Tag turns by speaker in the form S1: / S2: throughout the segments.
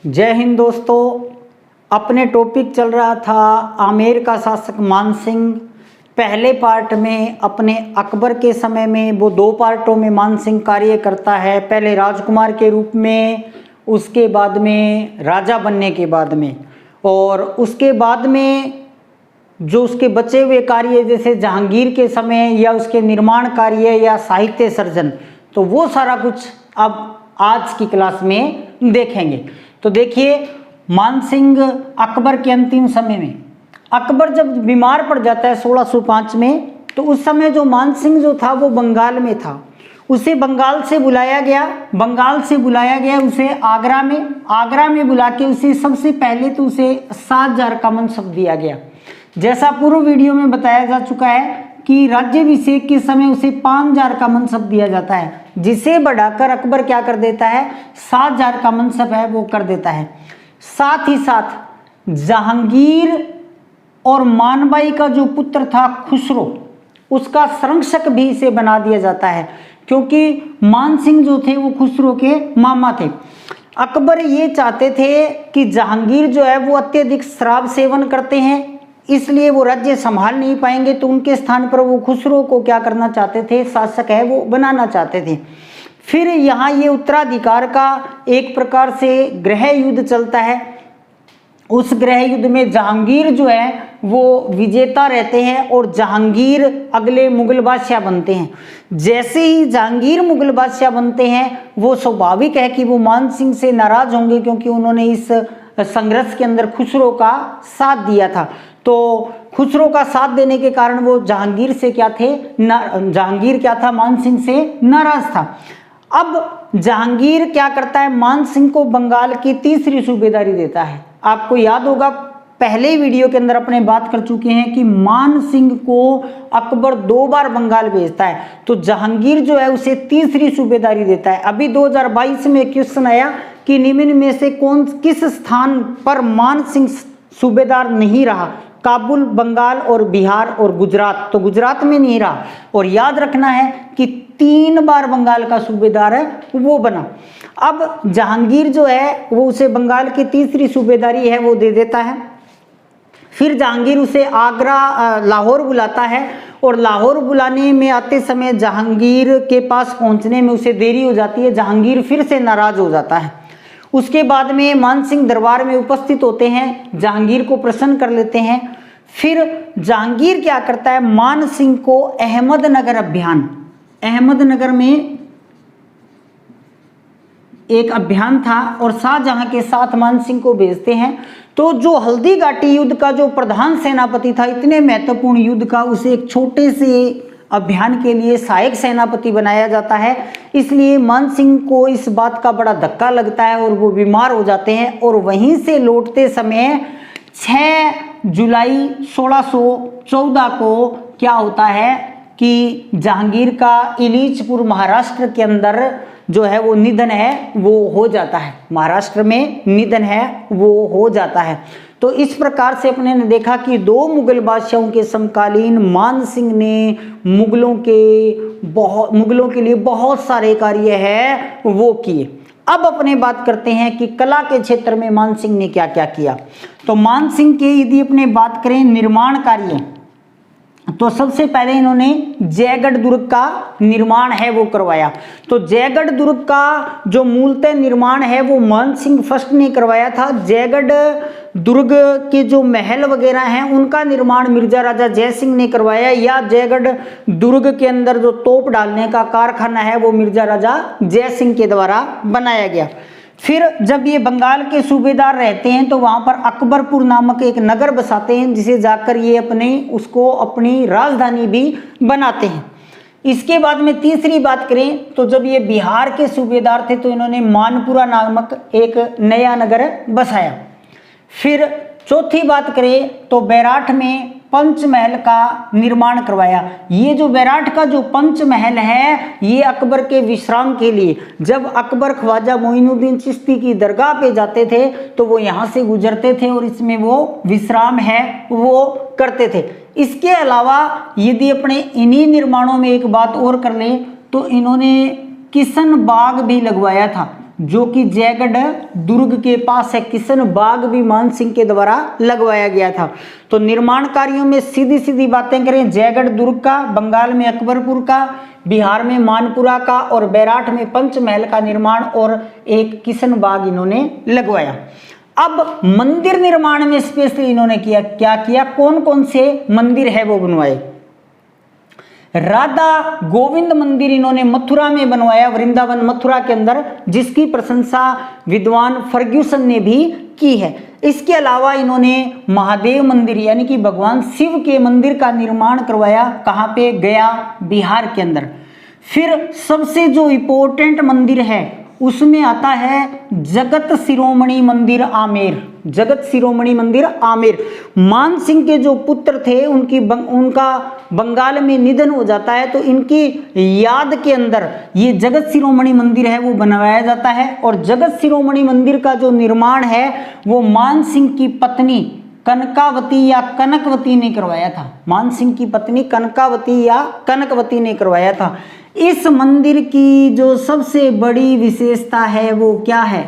S1: जय हिंद दोस्तों। अपने टॉपिक चल रहा था आमेर का शासक मानसिंह। पहले पार्ट में अपने अकबर के समय में वो दो पार्टों में मानसिंह कार्य करता है, पहले राजकुमार के रूप में, उसके बाद में राजा बनने के बाद में, और उसके बाद में जो उसके बचे हुए कार्य जैसे जहांगीर के समय या उसके निर्माण कार्य या साहित्य सर्जन, तो वो सारा कुछ अब आज की क्लास में देखेंगे। तो देखिए, मानसिंह अकबर के अंतिम समय में, अकबर जब बीमार पड़ जाता है 1605 में, तो उस समय जो मानसिंह जो था वो बंगाल में था। उसे बंगाल से बुलाया गया उसे आगरा में बुला के उसे सबसे पहले तो उसे 7,000 का मनसब दिया गया। जैसा पूर्व वीडियो में बताया जा चुका है कि राज्याभिषेक के समय उसे 5,000 का मनसब दिया जाता है, जिसे बढ़ाकर अकबर क्या कर देता है, 7,000 का मनसब है वो कर देता है। साथ ही साथ जहांगीर और मानबाई का जो पुत्र था खुसरो, उसका संरक्षक भी इसे बना दिया जाता है, क्योंकि मानसिंह जो थे वो खुसरो के मामा थे। अकबर ये चाहते थे कि जहांगीर जो है वो अत्यधिक शराब सेवन करते हैं, इसलिए वो राज्य संभाल नहीं पाएंगे, तो उनके स्थान पर वो खुसरो को क्या करना चाहते थे, शासक है वो बनाना चाहते थे। फिर यहाँ ये उत्तराधिकार का एक प्रकार से गृह युद्ध चलता है। उस गृह युद्ध में जहांगीर जो है वो विजेता रहते हैं और जहांगीर अगले मुगल बादशाह बनते हैं। जैसे ही जहांगीर मुगल बादशाह बनते हैं, वो स्वाभाविक है कि वो मानसिंह से नाराज होंगे, क्योंकि उन्होंने इस संघर्ष के अंदर खुसरो का साथ दिया था। तो खुसरो का साथ देने के कारण वो जहांगीर से जहांगीर क्या था, मानसिंह से नाराज था। अब जहांगीर क्या करता है, मानसिंह को बंगाल की तीसरी सूबेदारी देता है। आपको याद होगा, पहले वीडियो के अंदर अपने बात कर चुके हैं कि मानसिंह को अकबर 2 बार बंगाल भेजता है, तो जहांगीर जो है उसे तीसरी सूबेदारी देता है। अभी 2022 में क्वेश्चन आया कि निम्न में से किस स्थान पर मानसिंह सूबेदार नहीं रहा, काबुल, बंगाल और बिहार और गुजरात, तो गुजरात में नहीं रहा। और याद रखना है कि 3 बार बंगाल का सूबेदार है वो बना। अब जहांगीर जो है वो उसे बंगाल की तीसरी सूबेदारी है वो दे देता है। फिर जहांगीर उसे लाहौर बुलाता है, और लाहौर बुलाने में आते समय जहांगीर के पास पहुंचने में उसे देरी हो जाती है। जहांगीर फिर से नाराज हो जाता है। उसके बाद में मानसिंह दरबार में उपस्थित होते हैं, जहांगीर को प्रसन्न कर लेते हैं। फिर जहांगीर क्या करता है, मानसिंह को अहमदनगर में एक अभियान था और शाहजहां के साथ मानसिंह को भेजते हैं। तो जो हल्दी घाटी युद्ध का जो प्रधान सेनापति था, इतने महत्वपूर्ण युद्ध का, उसे एक छोटे से अभियान के लिए सहायक सेनापति बनाया जाता है। इसलिए मानसिंह को इस बात का बड़ा धक्का लगता है और वो बीमार हो जाते हैं। और वहीं से लौटते समय 6 जुलाई 1614 को क्या होता है कि जहांगीर का इलीचपुर महाराष्ट्र के अंदर जो है वो निधन है वो हो जाता है। महाराष्ट्र में निधन है वो हो जाता है। तो इस प्रकार से अपने ने देखा कि 2 मुगल बादशाहों के समकालीन मानसिंह ने मुगलों के लिए बहुत सारे कार्य है वो किए। अब अपने बात करते हैं कि कला के क्षेत्र में मानसिंह ने क्या क्या किया। तो मानसिंह के यदि अपने बात करें निर्माण कार्य, तो सबसे पहले इन्होंने जयगढ़ दुर्ग का निर्माण है वो करवाया। तो जयगढ़ दुर्ग का जो मूलतः निर्माण है वो मानसिंह फर्स्ट ने करवाया था। जयगढ़ दुर्ग के जो महल वगैरह हैं उनका निर्माण मिर्जा राजा जयसिंह ने करवाया, या जयगढ़ दुर्ग के अंदर जो तोप डालने का कारखाना है वो मिर्जा राजा जयसिंह के द्वारा बनाया गया। फिर जब ये बंगाल के सूबेदार रहते हैं तो वहां पर अकबरपुर नामक एक नगर बसाते हैं, जिसे जाकर ये अपनी राजधानी भी बनाते हैं। इसके बाद में तीसरी बात करें तो जब ये बिहार के सूबेदार थे तो इन्होंने मानपुरा नामक एक नया नगर बसाया। फिर चौथी बात करें तो बैराठ में पंचमहल का निर्माण करवाया। ये जो बैराठ का जो पंचमहल है ये अकबर के विश्राम के लिए, जब अकबर ख्वाजा मोइनुद्दीन चिश्ती की दरगाह पे जाते थे तो वो यहाँ से गुजरते थे और इसमें वो विश्राम है वो करते थे। इसके अलावा यदि अपने इन्हीं निर्माणों में एक बात और कर लें तो इन्होंने किशन बाग भी लगवाया था। जो कि जयगढ़ दुर्ग के पास है। किशन बाग भी मान सिंह के द्वारा लगवाया गया था। तो निर्माण कार्यों में सीधी सीधी बातें करें, जयगढ़ दुर्ग का, बंगाल में अकबरपुर का, बिहार में मानपुरा का और बैराठ में पंचमहल का निर्माण और एक किशन बाग इन्होंने लगवाया। अब मंदिर निर्माण में स्पेशली इन्होंने क्या किया, कौन कौन से मंदिर है वो बनवाए। राधा गोविंद मंदिर इन्होंने मथुरा में बनवाया, वृंदावन मथुरा के अंदर, जिसकी प्रशंसा विद्वान फर्ग्यूसन ने भी की है। इसके अलावा इन्होंने महादेव मंदिर यानी कि भगवान शिव के मंदिर का निर्माण करवाया। कहाँ पे, गया, बिहार के अंदर। फिर सबसे जो इम्पोर्टेंट मंदिर है उसमें आता है जगत शिरोमणि मंदिर आमेर। जगत शिरोमणि मंदिर आमेर, मान सिंह के जो पुत्र थे उनका बंगाल में निधन हो जाता है, तो इनकी याद के अंदर ये जगत शिरोमणि मंदिर है वो बनवाया जाता है। और जगत शिरोमणि मंदिर का जो निर्माण है वो मान सिंह की पत्नी कनकावती या कनकवती ने करवाया था। मान सिंह की पत्नी कनकावती या कनकवती ने करवाया था। इस मंदिर की जो सबसे बड़ी विशेषता है वो क्या है,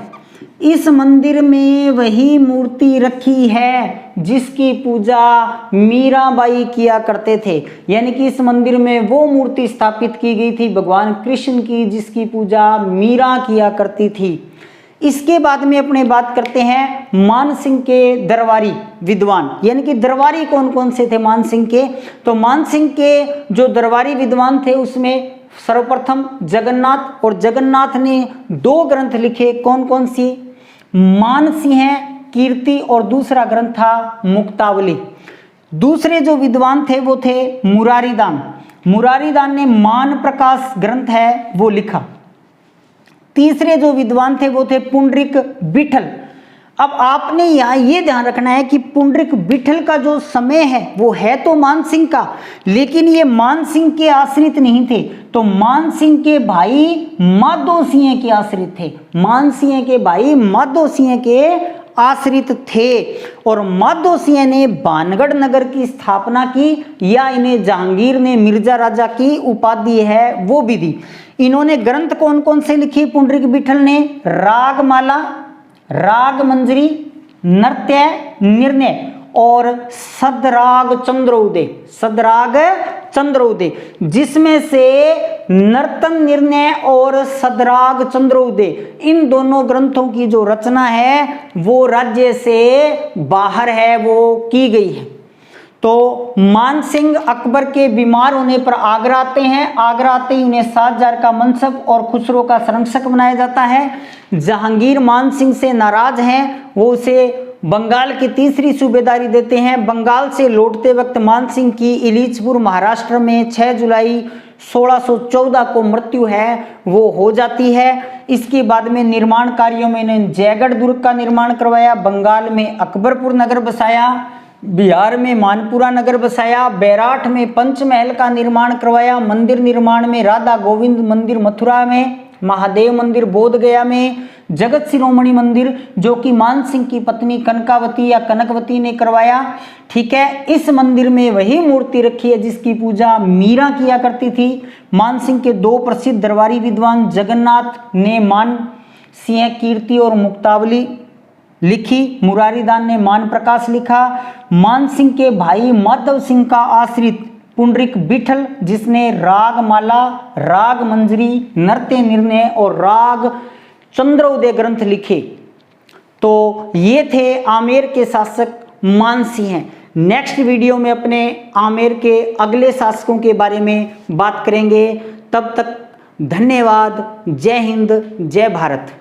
S1: इस मंदिर में वही मूर्ति रखी है जिसकी पूजा मीराबाई किया करते थे। यानी कि इस मंदिर में वो मूर्ति स्थापित की गई थी भगवान कृष्ण की, जिसकी पूजा मीरा किया करती थी। इसके बाद में अपने बात करते हैं मान सिंह के दरबारी विद्वान, यानी कि दरबारी कौन कौन से थे मान सिंह के। तो मान सिंह के जो दरबारी विद्वान थे उसमें सर्वप्रथम जगन्नाथ, और जगन्नाथ ने 2 ग्रंथ लिखे। कौन कौन सी, मानसिंह कीर्ति और दूसरा ग्रंथ था मुक्तावली। दूसरे जो विद्वान थे वो थे मुरारीदान। मुरारीदान ने मान प्रकाश ग्रंथ है वो लिखा। तीसरे जो विद्वान थे वो थे पुंडरीक विठल। अब आपने यहाँ ये ध्यान रखना है कि पुंडरीक विठल का जो समय है वो है तो मान सिंह का, लेकिन ये मान सिंह के आश्रित नहीं थे। तो मान सिंह के भाई माधो सिंह के आश्रित थे। मान सिंह के भाई माधो सिंह के आश्रित थे। और माधो सिंह ने भानगढ़ नगर की स्थापना की, या इन्हें जहांगीर ने मिर्जा राजा की उपाधि है वो भी दी। इन्होंने ग्रंथ कौन कौन से लिखे पुंडरीक विठल ने, रागमाला, राग मंजरी, नृत्य निर्णय और सदराग चंद्रोदय। सदराग चंद्रोदय, जिसमें से नर्तन निर्णय और सदराग चंद्रोदय इन दोनों ग्रंथों की जो रचना है वो राज्य से बाहर है, वो की गई है। तो मान सिंह अकबर के बीमार होने पर आगरा आते हैं। आगरा आते ही उन्हें शाहजहां का मनसब और खुसरो का संरक्षक बनाया जाता है। जहांगीर मान सिंह से नाराज हैं, वो उसे बंगाल की 3री सूबेदारी देते हैं। बंगाल से लौटते वक्त मान सिंह की इलीचपुर महाराष्ट्र में 6 जुलाई 1614 को मृत्यु है वो हो जाती है। इसके बाद में निर्माण कार्यों में इन्होंने जयगढ़ दुर्ग का निर्माण करवाया, बंगाल में अकबरपुर नगर बसाया, बिहार में मानपुरा नगर बसाया, बैराठ में पंचमहल का निर्माण करवाया, मंदिर निर्माण में राधा गोविंद मंदिर मथुरा में, महादेव मंदिर बोध गया में, जगत शिरोमणि मंदिर जो कि मान सिंह की पत्नी कनकावती या कनकवती ने करवाया। ठीक है, इस मंदिर में वही मूर्ति रखी है जिसकी पूजा मीरा किया करती थी। मान सिंह के 2 प्रसिद्ध दरबारी विद्वान जगन्नाथ ने मान सिंह कीर्ति और मुक्तावली लिखी, मुरारीदान ने मान प्रकाश लिखा। मान सिंह के भाई माधव सिंह का आश्रित पुंडरीक विठल, जिसने रागमाला, राग मंजरी, नृत्य निर्णय और राग चंद्रोदय ग्रंथ लिखे। तो ये थे आमेर के शासक मान सिंह। नेक्स्ट वीडियो में अपने आमेर के अगले शासकों के बारे में बात करेंगे। तब तक धन्यवाद। जय हिंद, जय भारत।